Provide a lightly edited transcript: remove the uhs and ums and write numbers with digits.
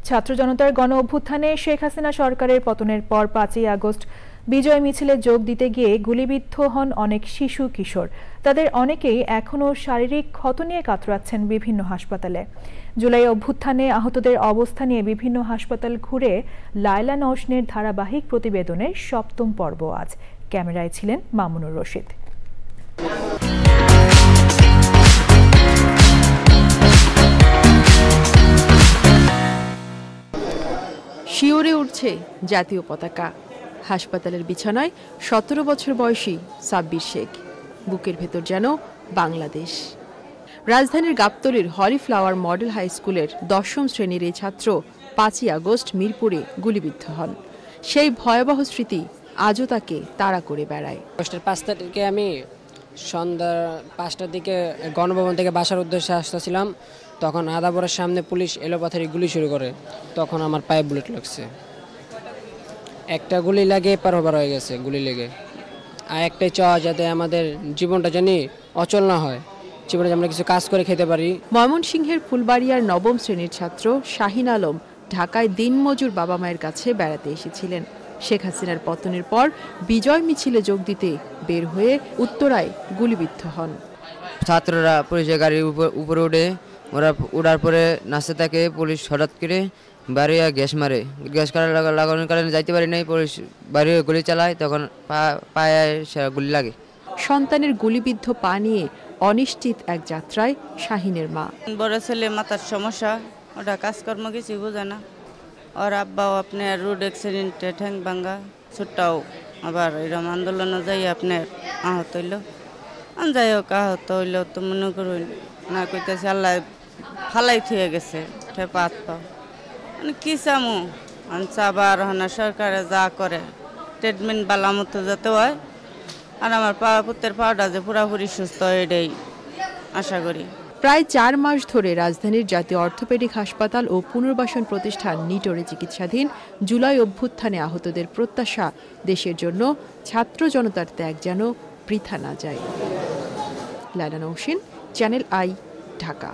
ছাত্র জনতার গণ অভ্যুত্থানে শেখ হাসিনা সরকারের পতনের পর 5ই আগস্ট বিজয় মিছিলে যোগ দিতে গিয়ে গুলিবিদ্ধ হন অনেক শিশু কিশোর। তাদের অনেকেই এখনও শারীরিক ক্ষত নিয়ে কাতরাচ্ছেন বিভিন্ন হাসপাতালে। জুলাই অভ্যুত্থানে আহতদের অবস্থা নিয়ে বিভিন্ন হাসপাতাল ঘুরে লায়লা নওশনের ধারাবাহিক প্রতিবেদনের 7ম পর্ব আজ। ক্যামেরায় ছিলেন মামুনুর রশিদ। শিওরে উঠছে জাতীয় পতাকা। হাসপাতালের বিছানায় 17 বছর বয়সী সাব্বির শেখ। বুকের ভেতর যেন বাংলাদেশ। রাজধানীর গাবতলীর হলিফ্লাওয়ার মডেল হাই স্কুলের 10ম শ্রেণীর এই ছাত্র 5ই আগস্ট মিরপুরে গুলিবিদ্ধ হন। সেই ভয়াবহ স্মৃতি আজও তাকে তাড়া করে বেড়ায়। আগস্টের 5 তারিখে আমি সন্ধ্যা 5টার দিকে গণভবন থেকে বাসার উদ্দেশ্যে আসতেছিলাম। তখন আদাবরের সামনে পুলিশ এলোপাথারি গুলি শুরু করে। তখন আমার পায়ে বুলেট লাগছে। একটা গুলি লাগে এপার ওপার হয়ে গেছে গুলি লেগে। আর একটাই চাওয়া যাতে আমাদের জীবনটা জানি অচল না হয়, জীবনে আমরা কিছু কাজ করে খেতে পারি। ময়মনসিংহের ফুলবাড়িয়ার 9ম শ্রেণীর ছাত্র শাহিন আলম ঢাকায় দিনমজুর বাবা মায়ের কাছে বেড়াতে এসেছিলেন। শেখ হাসিনার পতনের পর বিজয় মিছিলে যোগ দিতে বের হয়ে উত্তরায় গুলিবিদ্ধ হন। ছাত্ররা পুলিশের গাড়ির উপরে উঠে ওরা উঠার পরে নাচতে থাকে। পুলিশ হঠাৎ করে বাড়িয়ে গ্যাস মারে। গ্যাস লাগানোর কারণে যাইতে পারি নাই। পুলিশ বাড়িয়ে গুলি চালায়, তখন পায়ে গুলি লাগে। সন্তানের গুলিবিদ্ধ পা নিয়ে অনিশ্চিত এক যাত্রায় শাহিনের মা। বড় ছেলে মাথার সমস্যা, ওটা কাজকর্ম কিছু বোঝে না। ওর আব্বাও আপনার রোড অ্যাক্সিডেন্টে ঠ্যাং ভাঙ্গা, ছোটটাও আবার এরকম আন্দোলনে যাই আপনার আহত হইল। যাই হোক আহত হইল তো মনে করুন না কইতেছে আল্লাহ ফালাই থুয়ে গেছে পাত পাও। মানে কি চামু আবার হনা সরকারে যা করে ট্রিটমেন্ট বালা মতো যাতে হয়, আর আমার পুত্রের পাওয়াটা যে পুরাপুরি সুস্থ এটাই আশা করি। প্রায় 4 মাস ধরে রাজধানীর জাতীয় অর্থোপেডিক হাসপাতাল ও পুনর্বাসন প্রতিষ্ঠান নিটোরে চিকিৎসাধীন জুলাই অভ্যুত্থানে আহতদের প্রত্যাশা দেশের জন্য ছাত্র জনতার ত্যাগ যেন বৃথা না যায়। Laila Nowshin, channel I, Dhaka.